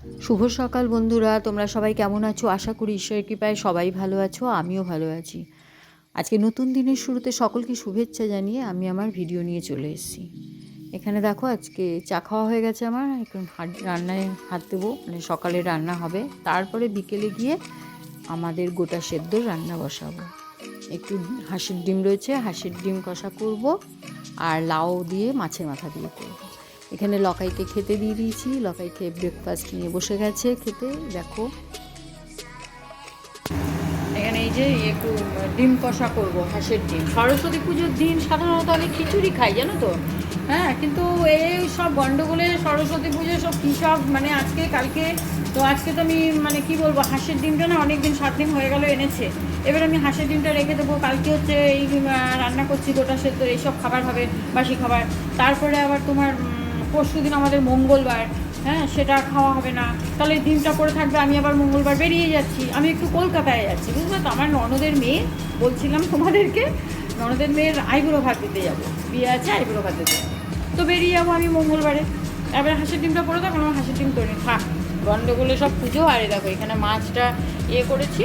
শুভ সকাল বন্ধুরা, তোমরা সবাই কেমন আছো? আশা করি ঈশ্বরের কৃপায় সবাই ভালো আছো, আমিও ভালো আছি। আজকে নতুন দিনের শুরুতে সকলকে শুভেচ্ছা জানিয়ে আমি আমার ভিডিও নিয়ে চলে এসেছি। এখানে দেখো, আজকে চা খাওয়া হয়ে গেছে আমার, এখন রান্নায় হাত দেবো, মানে সকালে রান্না হবে, তারপরে বিকেলে গিয়ে আমাদের গোটা সেদ্ধ রান্না বসাবো। একটু হাঁসের ডিম রয়েছে, হাঁসের ডিম কষা করব, আর লাউ দিয়ে মাছের মাথা দিয়ে করব। এখানে লকাইকে খেতে দিয়ে দিয়েছি, লকাই খেয়ে ব্রেকফাস্ট নিয়ে বসে গেছে খেতে। দেখো এখানে এই যে একটু ডিম কষা করব, হাঁসের ডিম। সরস্বতী পুজোর দিন সাধারণত আমি খিচুড়ি খাই, জানো তো। হ্যাঁ, কিন্তু এই সব গন্ডগোলে সরস্বতী পুজো সব কী সব মানে আজকে কালকে তো আজকে তো আমি মানে কি বলবো, হাঁসের ডিমটা না অনেক দিন 7 দিন হয়ে গেল এনেছে। এবার আমি হাঁসের ডিমটা রেখে দেবো, কালকে হচ্ছে এই রান্না করছি গোটা সেদ্ধ, এইসব খাবার হবে, বাসি খাবার। তারপরে আবার তোমার পরশু দিন আমাদের মঙ্গলবার, হ্যাঁ, সেটা খাওয়া হবে না। তাহলে ডিমটা পড়ে থাকবে, আমি আবার মঙ্গলবার বেরিয়ে যাচ্ছি, আমি একটু কলকাতায় যাচ্ছি, বুঝলে তো। আমার ননদের মেয়ে, বলছিলাম তোমাদেরকে, ননদের মেয়ের আইবুড়ো ভাত দিতে যাবো, বিয়ে আছে, আইবুড়ো ভাত দিতে যাবো, তো বেরিয়ে যাবো আমি মঙ্গলবারে। এবারে হাঁসের ডিমটা পড়ে থাকো, আমার হাঁসের ডিম তৈরি থাক, গন্ডগোলে সব পুজো। আর দেখো এখানে মাছটা করেছি,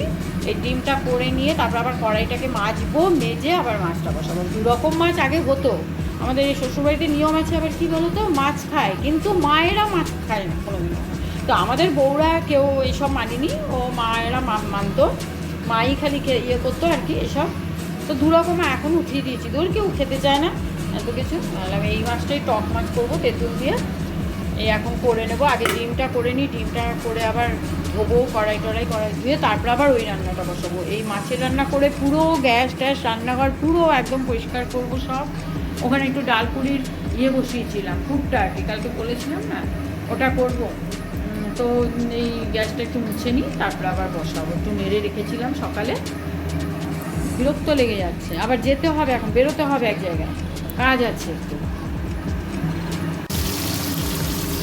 এই ডিমটা করে নিয়ে তারপর আবার কড়াইটাকে মাজবো, মেজে আবার মাছটা বসাবো। 2 রকম মাছ আগে হতো আমাদের এই শ্বশুরবাড়িতে, নিয়ম আছে আবার কি বলো তো, মাছ খায় কিন্তু মায়েরা মাছ খায় না কোনোদিনও। তো আমাদের বউরা কেউ এইসব মানেনি, ও মায়েরা মানতো, মাই খালি করতো আর কি এসব। তো 2 রকম এখন উঠিয়ে দিয়েছি, দূর কেউ খেতে চায় না এত কিছু। আমি এই মাছটাই টক মাছ করবো তেঁতুল দিয়ে, এই এখন করে নেবো। আগে ডিমটা করে নিই, ডিমটা করে আবার ধোবো, কড়াই ধুয়ে তারপর আবার ওই রান্নাটা বসাবো। এই মাছের রান্না করে পুরো গ্যাস ট্যাস রান্নাঘর পুরো একদম পরিষ্কার করবো সব। ওখানে একটু ডালপুরির বসিয়েছিলাম, পুরটা আর কি, কালকে বলেছিলাম না, ওটা করব। তো এই গ্যাসটা একটু মুছে নিই, তারপর আবার বসাবো। একটু নেড়ে রেখেছিলাম সকালে, বিরক্ত লেগে যাচ্ছে, আবার যেতে হবে, এখন বেরোতে হবে এক জায়গায়, কাজ আছে একটু।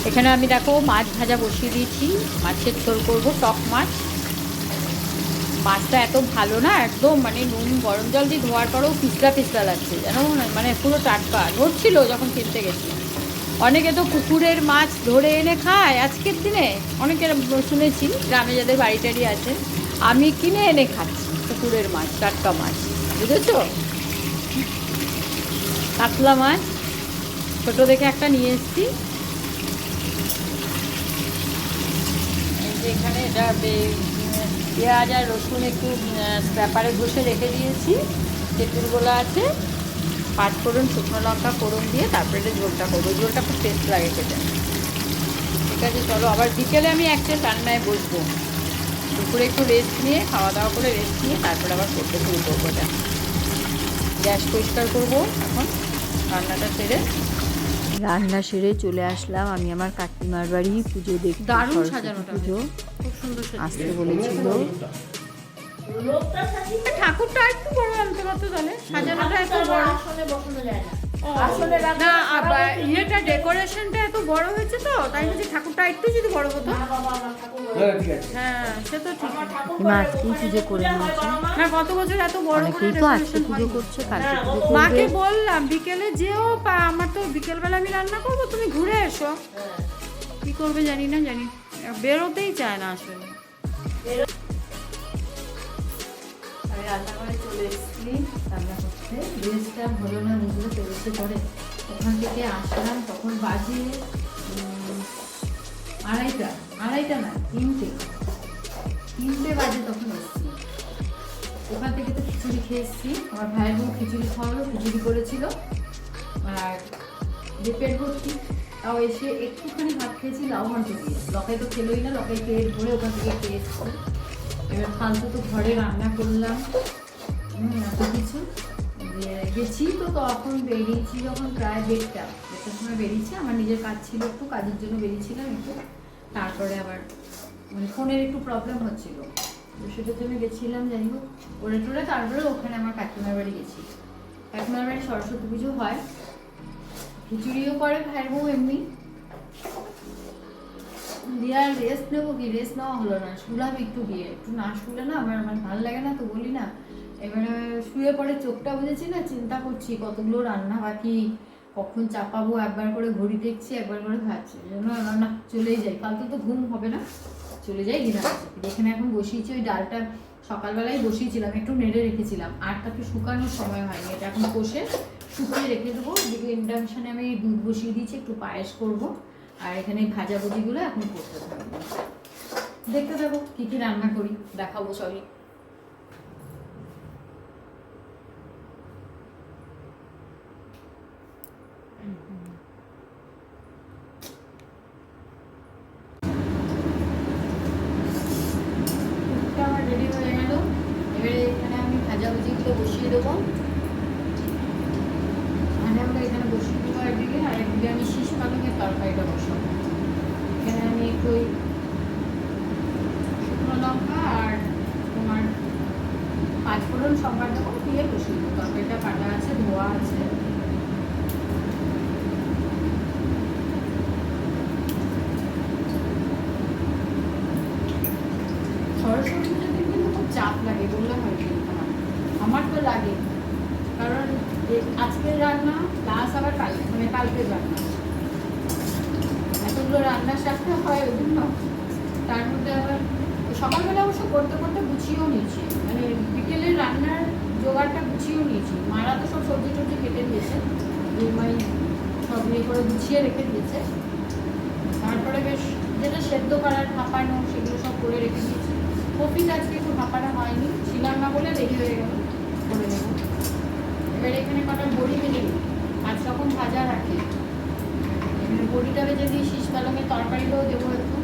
এখানে আমি দেখো মাছ ভাজা বসিয়ে দিয়েছি, মাছের ঝোল করবো, টক মাছ। মাছটা এত ভালো না, একদম মানে নুন গরম জল দিয়ে ধোয়ার পরেও পিছলা পিছলা লাগছে, জানো না, মানে পুরো টাটকা ধরছিল যখন কিনতে গেছি। অনেকে তো পুকুরের মাছ ধরে এনে খায় আজকের দিনে, অনেকের শুনেছি গ্রামে যাদের বাড়ি টাড়ি আছে। আমি কিনে এনে খাচ্ছি পুকুরের মাছ, টাটকা মাছ, বুঝেছো। কাতলা মাছ ছোটো দেখে একটা নিয়ে এসেছি। এখানে এটা পেঁয়াজ আর রসুন একটু ব্যাপারে ঘষে রেখে দিয়েছি, তেঁতুলগোলা আছে, পাঁচফোড়ন, শুকনো লঙ্কা ফোড়ন দিয়ে তারপরে এটা ঝোলটা করবো। ঝোলটা খুব টেস্ট লাগে খেতে। ঠিক আছে, চলো আবার বিকেলে আমি একটা রান্নায় বসবো। দুপুরে একটু রেস্ট নিয়ে, খাওয়া দাওয়া করে রেস্ট নিয়ে তারপরে আবার করতে শুরু করবো। এটা গ্যাস পরিষ্কার করবো এখন, রান্নাটা সেরে। রান্না সেরে চলে আসলাম আমি আমার কাকিমার বাড়ি পুজো দেখতে। দারুণ সাজানো পুজো, খুব সুন্দর আসতে বলেছিল। ঠাকুরটা একটু বড় আনতে পারতো, তাহলে সাজানোটা এত বড় না, ইয়েটা ডেকোরেশনটা এত বড় হয়েছে তো, তাই বলছি ঠাকুরটা একটু যদি বড় হতো। হ্যাঁ, সে তো ঠিক। আজকেই পুজো করে নিয়েছে না, গত বছর এত বড় করে তো আজকে পুজো করছে, কালকে পুজো করবে। মাকে বললাম বিকেলে যেও, আমার তো বিকেলবেলা আমি রান্না করবো, তুমি ঘুরে এসো। কি করবে জানি না, বেরোতেই চায় না আসলে। আমি রান্নাঘরে চলে এসেছি, রান্না করতে। ড্রেসটা হলো না, মুখগুলো চলেছে করে। ওখান থেকে আসলাম তখন বাজে আড়াইটা না, তিনটে বাজে তখন এসেছি। ওখান থেকে তো খিচুড়ি খেয়ে এসেছি, আমার ভাইয়ের বউ খিচুড়ি খাওয়ালো, খিচুড়ি করেছিল, আর পেট ভর্তি। তাও এসে একটুখানি ভাত খেয়েছি লাউ ঘন্ট দিয়ে। লকাই তো খেলোই না, লকাই পেট ভরে ওখান থেকে খেয়ে এসেছি। এবার ফালতু তো ঘরে রান্না করলাম, এত কিছু গেছি তো। তখন বেরিয়েছি যখন প্রায় 1:30টার সময় বেরিয়েছি, আমার নিজের কাজ ছিল, একটু কাজের জন্য বেরিয়েছিলাম একটু। তারপরে আবার মানে ফোনের একটু প্রবলেম হচ্ছিল, তো সেটার জন্য গেছিলাম। যাই হোক করে টোরে তারপরে ওখানে আমার কাকিমার বাড়ি গেছি। কাকিমার বাড়ি সরস্বতী পুজো হয়, খিচুড়িও করে ভাইয়ের বউ এমনি। দিয়ে আর রেস্ট নেবো কি, রেস্ট নেওয়া হলো না, শুলাম একটু গিয়ে। একটু না শুলে না আমার ভালো লাগে না, তো বলি না। এবারে শুয়ে পড়ে চোখটা বুঝেছি না, চিন্তা করছি কতগুলো রান্না বাকি, কখন চাপাবো, একবার করে ঘড়ি দেখছি, একবার করে খাচ্ছি, এই জন্য আমার না চলেই যাই, কাল তো ঘুম হবে না, চলে যাই ডিনার। এখানে এখন বসিয়েছি, ওই ডালটা সকালবেলায় বসিয়েছিলাম, একটু নেড়ে রেখেছিলাম, আর তাকে শুকানোর সময় হয়নি, এটা এখন কষে শুকিয়ে রেখে দেবো। এদিকে ইন্ডাকশানে আমি দুধ বসিয়ে দিয়েছি, একটু পায়েস করব, আর এখানে ভাজাভুজিগুলো এখন করতে থাকবো। দেখতে থাকো কী কী রান্না করি, দেখাবো সবই। আমার রেডি হয়ে গেল, এবারে এখানে আমি ভাজাভুজিগুলো বসিয়ে দেবো। মানে আমরা এখানে বসিয়ে দেবো একদিকে, আর একদিকে আমি শীষ পালঙের তরকারিটা বসাবো। এখানে আমি একটু শুকনো লঙ্কা আর তোমার পাঁচফোড়ন সম্বার দেবো, দিয়ে বসিয়ে দেবো। তরকারিটা কাটা আছে, ধোয়া আছে। সরস্বতী পুজোর দিন কিন্তু খুব চাপ লাগে, বললাম আর কি, আমার তো লাগে, কারণ আজকের রান্না প্লাস আবার কালকের রান্না, এতগুলো রান্নার সাথে হয় ওই জন্য। তার মধ্যে আবার সকালবেলা অবশ্য করতে করতে গুছিয়েও নিয়েছি, মানে বিকেলের রান্নার জোগাড়টা গুছিয়েও নিয়েছি। মারা তো সব সবজি টবজি কেটে দিয়েছে, মাই সব ইয়ে করে গুছিয়ে রেখে দিয়েছে। তারপরে বেশ যেটা সেদ্ধ করার ভাপানো সেগুলো সব করে রেখে দিয়েছি। কপিটা আজকে একটু ভাপানো হয়নি, ছিলাম না বলে দেরি হয়ে গেল, করে নেব। এবার এখানে কটা বড়ি ভেজে দিই, আজ রকম ভাজা রাখি, এখানে বড়িটা ভেজে দিই, শীষ পালঙের তরকারিটাও দেবো একটু।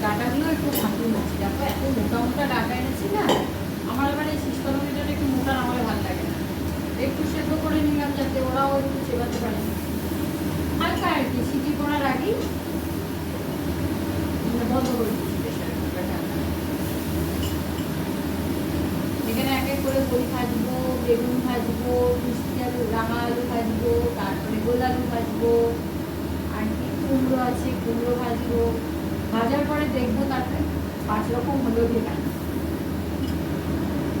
ডাটাগুলো একটু ভালো হচ্ছে, দেখো এত মোটা মোটা ডাটা এনেছি না, আমার আবার এই শীষ পালঙের জন্য একটু মোটা আমার ভালো লাগে না, একটু সেদ্ধ করে নিলাম যাতে ওরাও একটু চেবাতে পারে, হালকা আর কি। সিটি করার আগেই বন্ধ করে দিচ্ছি প্রেশার কুকারটা। এখানে এক এক করে বড়ি ভাজবো, বেগুন ভাজবো, মিষ্টি আলু, রাঙা আলু ভাজবো, তারপরে গোল আলু ভাজবো, আর কি কুমড়ো আছে কুমড়ো ভাজবো। ভাজার পরে দেখবো তারপরে 5 রকম হলো কিনা,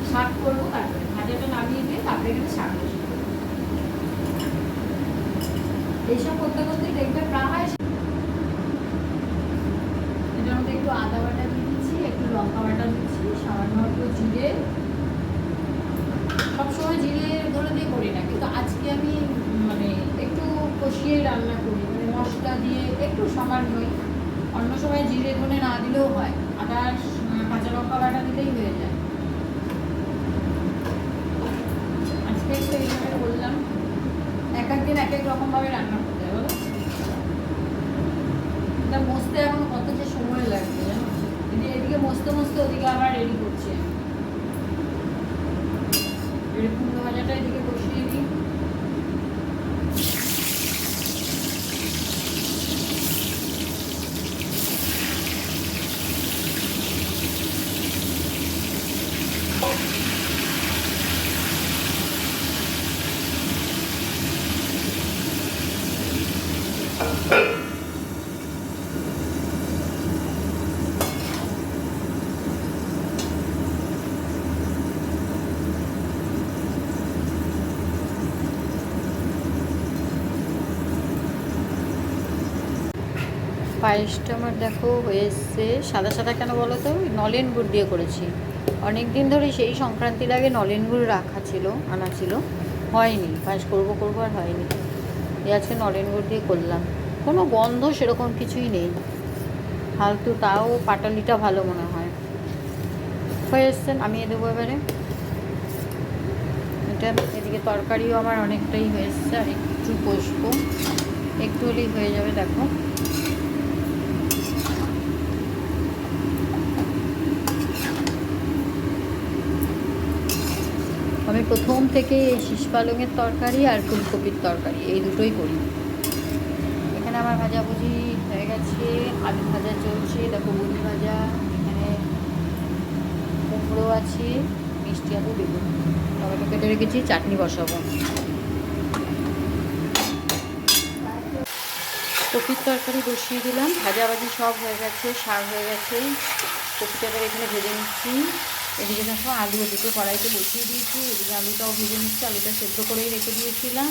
শাক করবো, তারপরে ভাজাটা নামিয়ে দিয়ে তারপরে এখানে শাক বসিয়ে দেবো। এইসব করতে করতে দেখবে প্রায়। এটার মধ্যে একটু আদা বাটা দিয়ে দিচ্ছি, একটু লঙ্কা বাটা দিচ্ছি, সামান্য একটু জিরে। সবসময় জিরে ধরে দিয়ে করি না, কিন্তু আজকে আমি মানে একটু কষিয়ে রান্না করি, মানে মশলা দিয়ে একটু সামান্যই। অন্য সময় জিরে ধনে না দিলেও হয়, আদা কাঁচা লঙ্কা বাটা দিলেই হয়ে যায়। আজকে একটু এইভাবে বললাম, এক একদিন এক এক রকমভাবে রান্না করতে হয় বলো। এটা মস্তে এখন কত যে সময় লাগবে জানো, এদিকে মস্তে মস্তে ওদিকে আবার রেডি করছি। কুমড়ো ভাজাটা এদিকে বসিয়ে দিই। পায়েসটা আমার দেখো হয়ে এসছে। সাদা সাদা কেন বলো তো, নলেন গুড় দিয়ে করেছি। অনেক দিন ধরে সেই সংক্রান্তির আগে নলেন গুড় রাখা ছিল, আনা ছিল, হয়নি। পায়েস করবো করবো আর হয়নি। এই আজকে নলেন গুড় দিয়ে করলাম, কোনো গন্ধ সেরকম কিছুই নেই, ফালতু, তাও পাটালিটা ভালো মনে হয়। হয়ে এসছে, নামিয়ে দেবো এবারে। এটা এদিকে তরকারিও আমার অনেকটাই হয়ে এসছে, আর একটু কষবো, একটু হলেই হয়ে যাবে। দেখো আমি প্রথম থেকে এই শীষ পালঙের তরকারি আর ফুলকপির তরকারি এই দুটোই করি। এখানে আমার ভাজাভুজি হয়ে গেছে, আলু ভাজা চলছে, দেখো বড়ি ভাজা, এখানে কুমড়ো আছে, মিষ্টি আলু বেগুন, টমেটো কেটে রেখেছি, চাটনি বসাবো। কপির তরকারি বসিয়ে দিলাম, ভাজাভাজি সব হয়ে গেছে, শাক হয়ে গেছে, কপিটাকে এখানে ভেজে নিচ্ছি। এদিকে দেখো আলু দুটো কড়াইতে বসিয়ে দিয়েছি, এদিকে আলুটাও ভেজে নিচ্ছি, আলুটা সেদ্ধ করেই রেখে দিয়েছিলাম,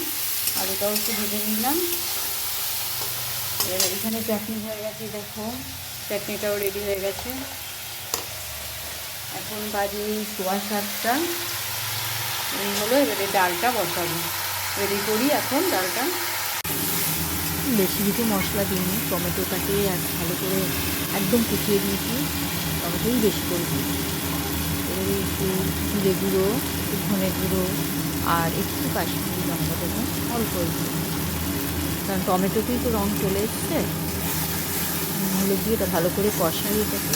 আলুটাও একটু ভেজে নিলাম। এবার এখানে চাটনি হয়ে গেছে, দেখো চাটনিটাও রেডি হয়ে গেছে। এখন বাজে 7:15, এই হলো। এবারে ডালটা বসাবো, রেডি করি এখন ডালটা। বেশি কিছু মশলা দিইনি, টমেটোটাকে ভালো করে একদম কুচিয়ে দিয়েছি, টমেটোই বেশি করে দিয়েছি। এবারে একটু জিরে গুঁড়ো, একটু ধনে গুঁড়ো আর একটু কাশ্মীরি লঙ্কা দেবো, অল্প একটু, কারণ টমেটোতেই তো রঙ চলে এসছে। হলুদ দিয়ে এটা ভালো করে কষাই এটাকে।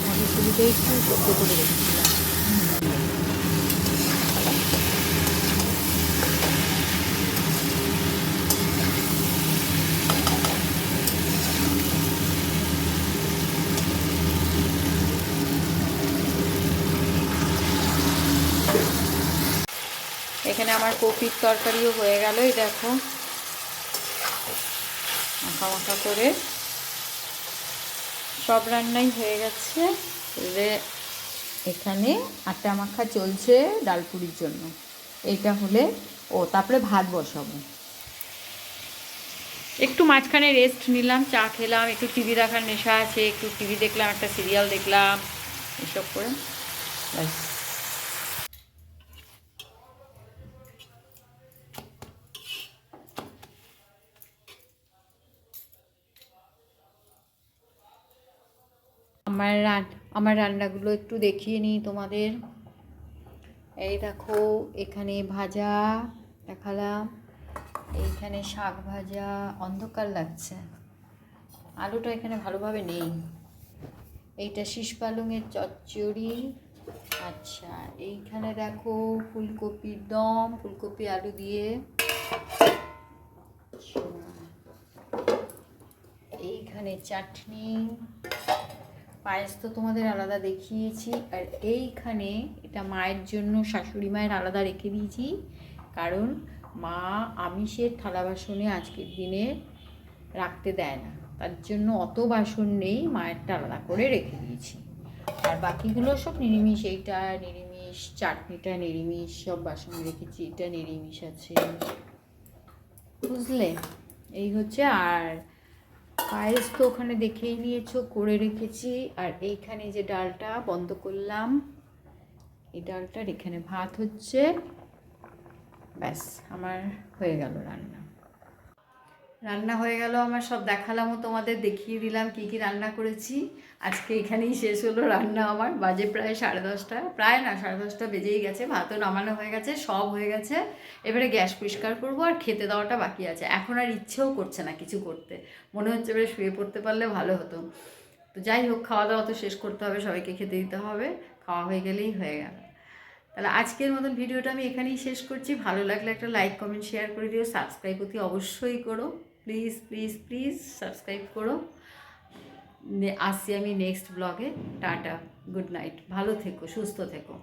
মটরশুঁটিটা একটু সেদ্ধ করে রেখেছিলাম। এখানে আমার কপির তরকারিও হয়ে গেল, এই দেখো মাখা মাখা করে সব রান্নাই হয়ে গেছে। এখানে আটা মাখা চলছে ডালপুরির জন্য, এইটা হলে তারপরে ভাত বসাবো। একটু মাঝখানে রেস্ট নিলাম, চা খেলাম, একটু টিভি দেখার নেশা আছে, একটু টিভি দেখলাম, একটা সিরিয়াল দেখলাম, এসব করে ব্যাস। আমার রান্নাগুলো একটু দেখিয়ে নিই তোমাদের। এই দেখো এখানে ভাজা দেখালাম, এইখানে শাক ভাজা, অন্ধকার লাগছে, আলুটা এখানে ভালোভাবে নেই। এইটা শীষ পালংয়ের চচ্চড়ি। আচ্ছা, এইখানে দেখো ফুলকপির দম, ফুলকপি আলু দিয়ে। এইখানে চাটনি, পায়েস তো তোমাদের আলাদা দেখিয়েছি। আর এইখানে এটা মায়ের জন্য, শাশুড়ি মায়ের আলাদা রেখে দিয়েছি, কারণ মা আমিষের থালা বাসনে আজকের দিনে রাখতে দেয় না, তার জন্য অত বাসন নেই, মায়েরটা আলাদা করে রেখে দিয়েছি। আর বাকিগুলো সব নিরামিষ, এইটা নিরামিষ, চাটনিটা নিরামিষ, সব বাসন রেখেছি, এটা নিরামিষ আছে, বুঝলে? এই হচ্ছে। আর পায়েস তো ওখানে দেখেই নিয়েছো, করে রেখেছি। আর এইখানে যে ডালটা বন্ধ করলাম, এই ডালটার এখানে ভাত হচ্ছে, ব্যাস আমার হয়ে গেল রান্না হয়ে গেল আমার, সব দেখালামও তোমাদের, দেখিয়ে দিলাম কি কি রান্না করেছি। আজকে এখানেই শেষ হলো রান্না আমার, বাজে প্রায় 10:30, প্রায় না 10:30 বেজেই গেছে, ভাতও নামানো হয়ে গেছে, সব হয়ে গেছে। এবারে গ্যাস পরিষ্কার করবো, আর খেতে দেওয়াটা বাকি আছে। এখন আর ইচ্ছেও করছে না কিছু করতে, মনে হচ্ছে এবারে শুয়ে পড়তে পারলে ভালো হতো। তো যাই হোক, খাওয়া দাওয়া তো শেষ করতে হবে, সবাইকে খেতে দিতে হবে, খাওয়া হয়ে গেলেই হয়ে গেল। তাহলে আজকের মতন ভিডিওটা আমি এখানেই শেষ করছি। ভালো লাগলে একটা লাইক কমেন্ট শেয়ার করে দিও, সাবস্ক্রাইব অতি অবশ্যই করো, প্লিজ প্লিজ প্লিজ সাবস্ক্রাইব করো। আসছি আমি নেক্সট ব্লগে। টাটা, গুড নাইট, ভালো থেকো, সুস্থ থেকো।